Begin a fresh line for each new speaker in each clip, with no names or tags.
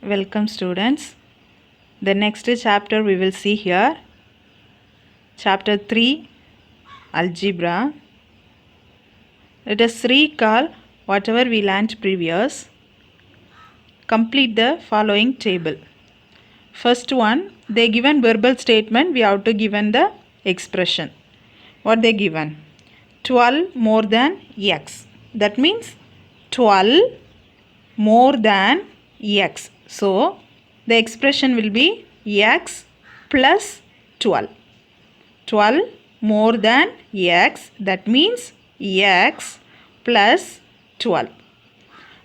Welcome students. The next chapter we will see here. Chapter 3 Algebra. Let us recall whatever we learnt previous. Complete the following table. First one, they given verbal statement, we have to given the expression. What they given? 12 more than x. That means 12 more than x. So, the expression will be x plus 12. 12 more than x. That means x plus 12.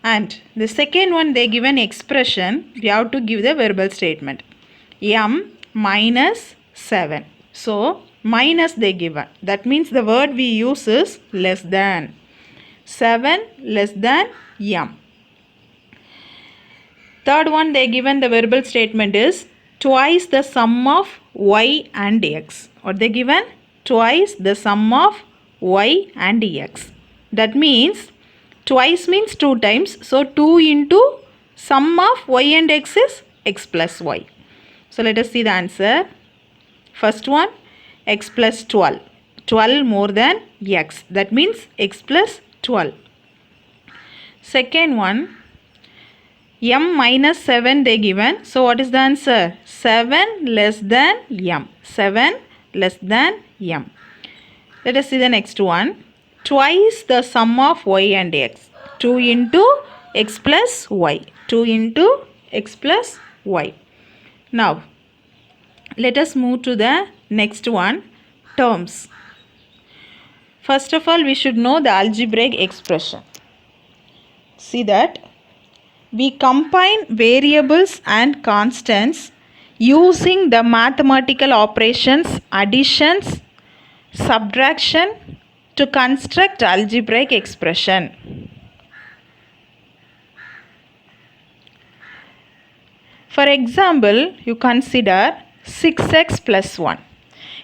And the second one, they give an expression. We have to give the verbal statement. M minus 7. So, minus they given. That means the word we use is less than. 7 less than m. Third one, they given the verbal statement is twice the sum of y and x. What they given? Twice the sum of y and x. That means twice means 2 times. So 2 into sum of y and x is x plus y. So let us see the answer. First one, x plus 12. 12 more than x. That means x plus 12. Second one, m minus 7 they given. So what is the answer? 7 less than m. 7 less than m. Let us see the next one. Twice the sum of y and x. 2 into x plus y. 2 into x plus y. Now, let us move to the next one. Terms. First of all, we should know the algebraic expression. See that. We combine variables and constants using the mathematical operations additions, subtraction to construct algebraic expression. For example, you consider 6x plus 1.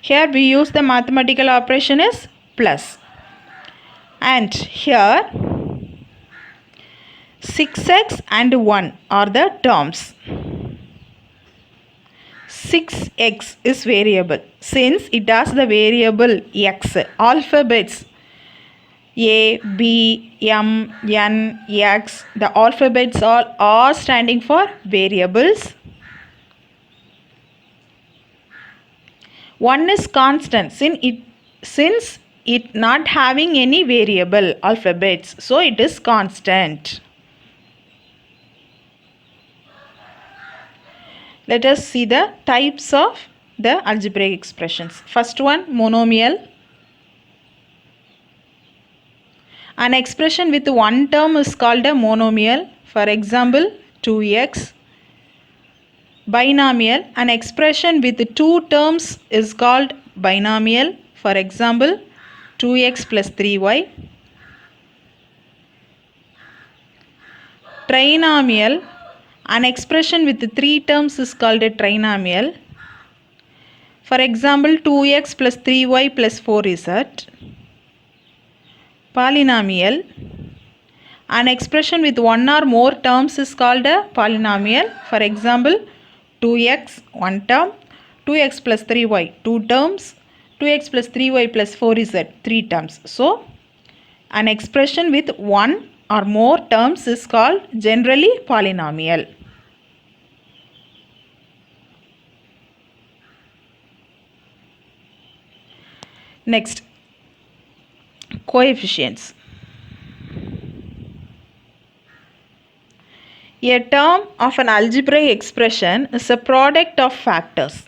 Here we use the mathematical operation is plus. And here 6x and 1 are the terms. 6x is variable. Since it has the variable x, alphabets A, B, M, N, X, the alphabets all are standing for variables. 1 is constant since it not having any variable alphabets, so it is constant. Let us see the types of the algebraic expressions. First one, monomial. An expression with one term is called a monomial. For example, 2x. Binomial. An expression with two terms is called binomial. For example, 2x plus 3y. Trinomial. An expression with three terms is called a trinomial. For example, 2x plus 3y plus 4z. Polynomial. An expression with one or more terms is called a polynomial. For example, 2x, one term, 2x plus 3y, two terms, 2x plus 3y plus 4z, three terms. So, an expression with one or more terms is called generally polynomial. Next, Coefficients. A term of an algebraic expression is a product of factors.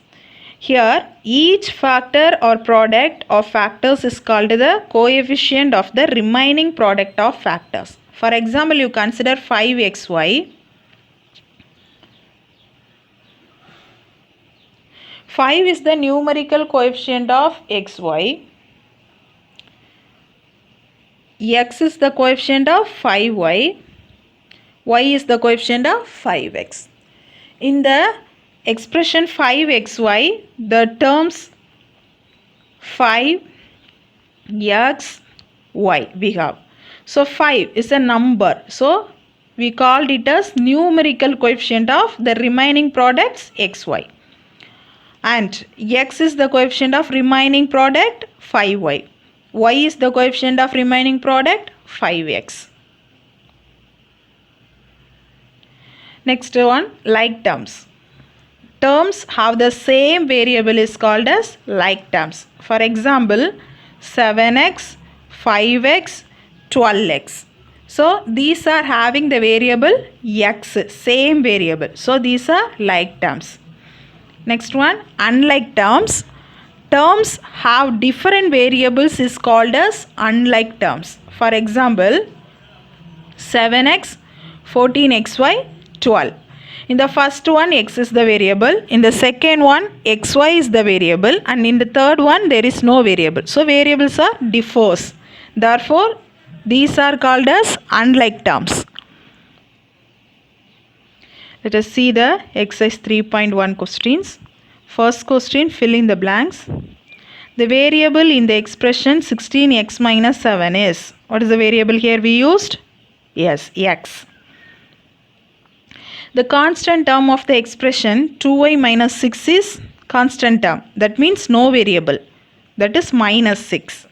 Here, each factor or product of factors is called the coefficient of the remaining product of factors. For example, you consider 5xy. 5 is the numerical coefficient of xy. X is the coefficient of 5y. Y is the coefficient of 5x. In the expression 5xy, the terms 5, x, y we have. So 5 is a number. So we called it as numerical coefficient of the remaining products xy. And x is the coefficient of remaining product 5y. Y is the coefficient of remaining product 5x. Next one, like terms. Terms have the same variable is called as like terms. For example, 7x, 5x, 12x. So these are having the variable x, same variable. So these are like terms. Next one, unlike terms. Terms have different variables is called as unlike terms. For example, 7x, 14xy, 12. In the first one, x is the variable. In the second one, xy is the variable. And in the third one, there is no variable. So variables are differs. Therefore, these are called as unlike terms. Let us see the exercise 3.1 questions. First question, fill in the blanks. The variable in the expression 16x minus 7 is, what is the variable here we used? Yes, x. The constant term of the expression 2y minus 6 is constant term. That means no variable. That is minus 6.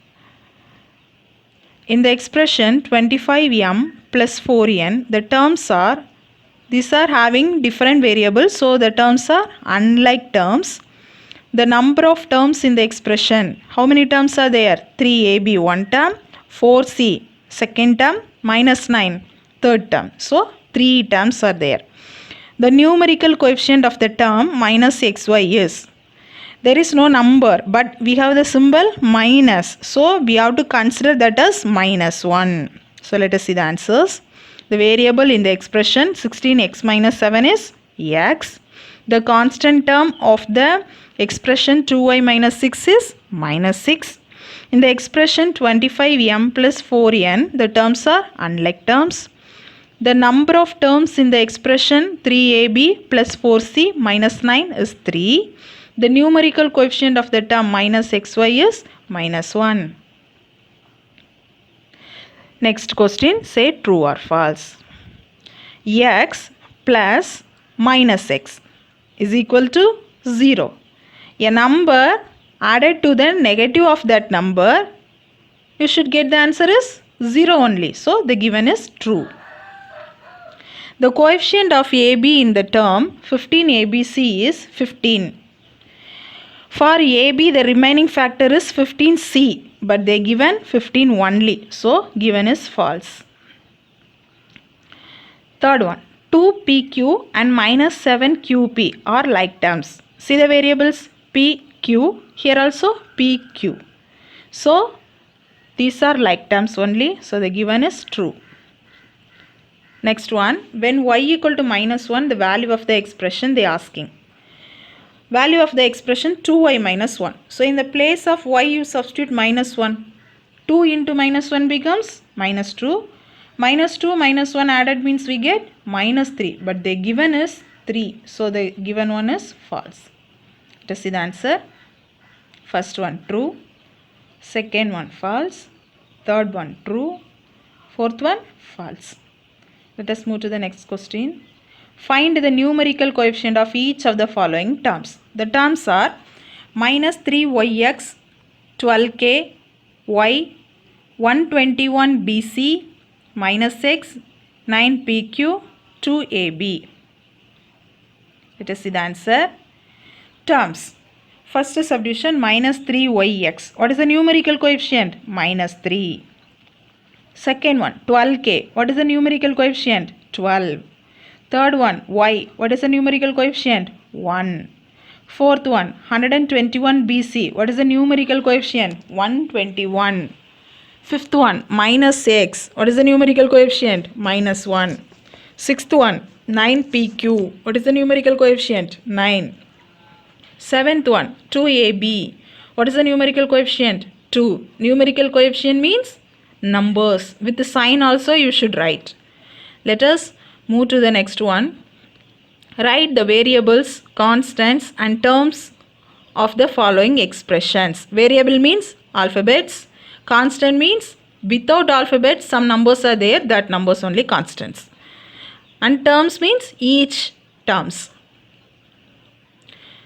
In the expression 25m plus 4n, the terms are, these are having different variables. So the terms are unlike terms. The number of terms in the expression, how many terms are there? 3ab one term, 4c second term, minus 9 third term. So 3 terms are there. The numerical coefficient of the term minus xy is, there is no number but we have the symbol minus. So we have to consider that as minus 1. So let us see the answers. The variable in the expression 16x minus 7 is x. The constant term of the expression 2y minus 6 is minus 6. In the expression 25m plus 4n, the terms are unlike terms. The number of terms in the expression 3ab plus 4c minus 9 is 3. The numerical coefficient of the term minus xy is minus 1. Next question, say true or false. X plus minus x is equal to 0. A number added to the negative of that number, you should get the answer is 0 only. So the given is true. The coefficient of AB in the term 15ABC is 15. For AB, the remaining factor is 15C, but they given 15 only. So given is false. Third one, 2PQ and minus 7QP are like terms. See the variables PQ, here also PQ. So these are like terms only. So the given is true. Next one, when y equal to minus 1, the value of the expression they are asking. Value of the expression 2y minus 1. So in the place of y you substitute minus 1. 2 into minus 1 becomes minus 2. Minus 2 minus 1 added means we get minus 3. But the given is 3. So the given one is false. Let us see the answer. First one true. Second one false. Third one true. Fourth one false. Let us move to the next question. Find the numerical coefficient of each of the following terms. The terms are minus 3yx, 12k, y, 121bc, minus x, 9pq, 2ab. Let us see the answer. Terms. First subdivision minus 3yx. What is the numerical coefficient? Minus 3. Second one, 12k. What is the numerical coefficient? 12. Third one, y. What is the numerical coefficient? 1. Fourth one, 121 BC. What is the numerical coefficient? 121. Fifth one, minus x. What is the numerical coefficient? Minus 1. Sixth one, 9pq. What is the numerical coefficient? 9. Seventh one, 2ab. What is the numerical coefficient? 2. Numerical coefficient means numbers. With the sign also you should write. Let us move to the next one. Write the variables, constants and terms of the following expressions. Variable means alphabets. Constant means without alphabets some numbers are there, that numbers only constants. And terms means each terms.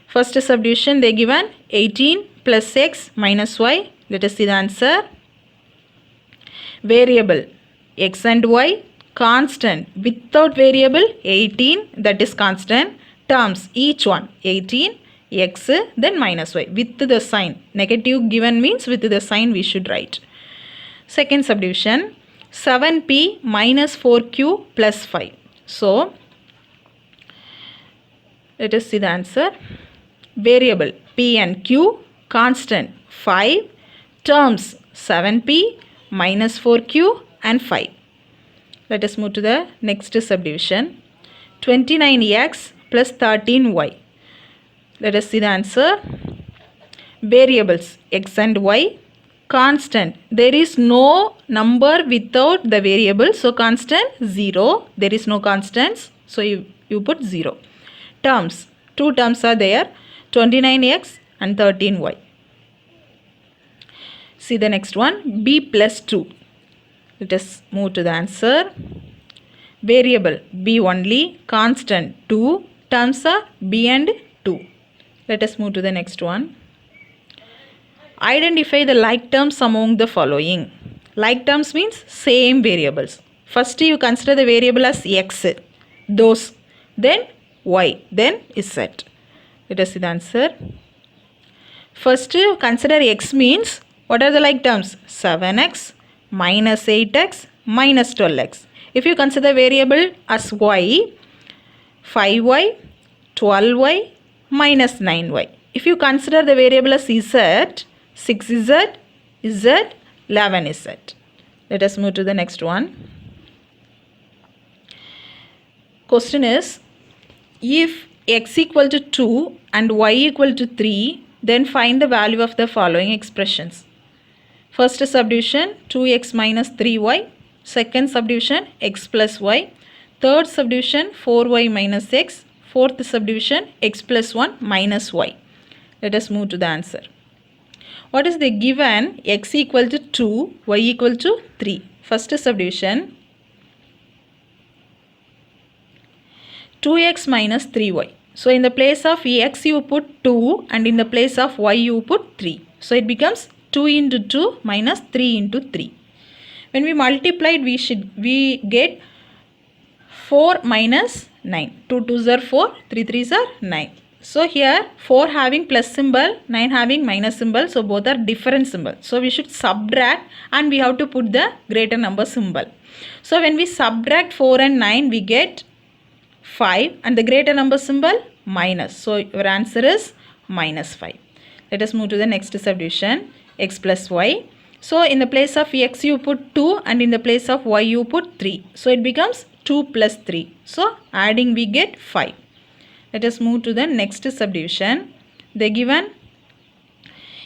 First subdivision they given 18 plus x minus y. Let us see the answer. Variable x and y. Constant without variable 18, that is constant. Terms each one 18 x then minus y with the sign. Negative given means with the sign we should write. Second subdivision 7p minus 4q plus 5. So let us see the answer. Variable p and q, constant 5, terms 7p minus 4q and 5. Let us move to the next subdivision. 29x plus 13y. Let us see the answer. Variables x and y. Constant. There is no number without the variable. So constant 0. There is no constants. So you put 0. Terms. Two terms are there. 29x and 13y. See the next one. B plus 2. Let us move to the answer. Variable b only. Constant 2. Terms are b and 2. Let us move to the next one. Identify the like terms among the following. Like terms means same variables. First you consider the variable as x, those, then y, then z. Let us see the answer. First consider x means what are the like terms? 7x minus 8x minus 12x. If you consider variable as y, 5y, 12y minus 9y. If you consider the variable as z, 6z, z, 11z. Let us move to the next one. Question is, if x equal to 2 and y equal to 3, then find the value of the following expressions. First subdivision 2x minus 3y. Second subdivision x plus y. Third subdivision 4y minus x. Fourth subdivision x plus 1 minus y. Let us move to the answer. What is the given? X equal to 2, y equal to 3. First subdivision 2x minus 3y. So in the place of x you put 2 and in the place of y you put 3. So it becomes 2 into 2 minus 3 into 3. When we multiplied we get 4 minus 9. 2 2s are 4, 3 3s are 9. So here 4 having plus symbol, 9 having minus symbol. So both are different symbol. So we should subtract and we have to put the greater number symbol. So when we subtract 4 and 9 we get 5 and the greater number symbol minus. So your answer is minus 5. Let us move to the next subdivision. X plus y. So in the place of x you put 2 and in the place of y you put 3. So it becomes 2 plus 3. So adding we get 5. Let us move to the next subdivision. They given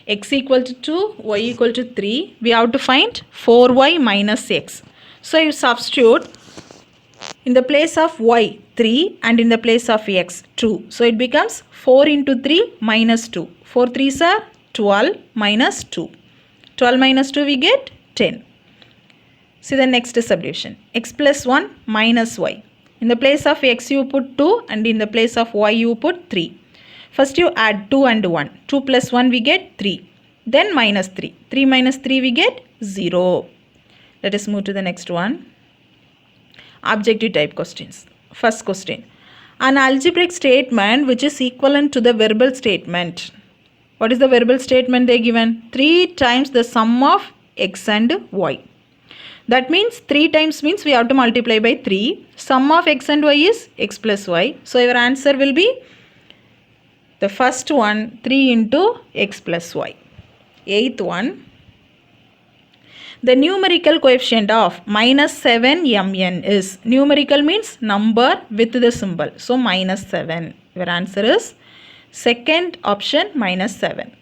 x equal to 2, y equal to 3. We have to find 4y minus x. So you substitute in the place of y 3 and in the place of x 2. So it becomes 4 into 3 minus 2. 4 3s are 12 minus 2. 12 minus 2 we get 10. See the next subdivision. X plus 1 minus y. In the place of x you put 2 and in the place of y you put 3. First you add 2 and 1. 2 plus 1 we get 3. Then minus 3. 3 minus 3 we get 0. Let us move to the next one. Objective type questions. First question. An algebraic statement which is equivalent to the verbal statement. What is the verbal statement they given? 3 times the sum of x and y. That means 3 times means we have to multiply by 3. Sum of x and y is x plus y. So your answer will be the first one 3 into x plus y. Eighth one. The numerical coefficient of minus 7mn is, numerical means number with the symbol. So minus 7. Your answer is second option minus 7.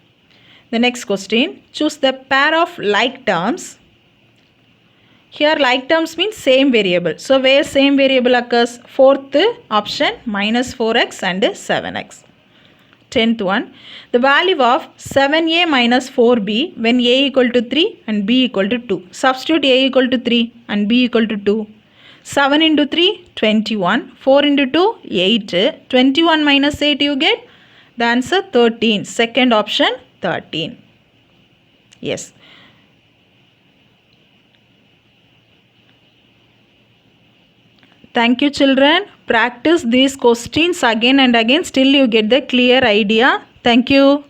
The next question, choose the pair of like terms. Here like terms means same variable. So where same variable occurs? Fourth option minus 4x and 7x. 10th one, the value of 7a minus 4b when a equal to 3 and b equal to 2. Substitute a equal to 3 and b equal to 2. 7 into 3, 21. 4 into 2, 8. 21 minus 8 you get the answer 13. Second option 13. Yes. Thank you children. Practice these questions again and again till you get the clear idea. Thank you.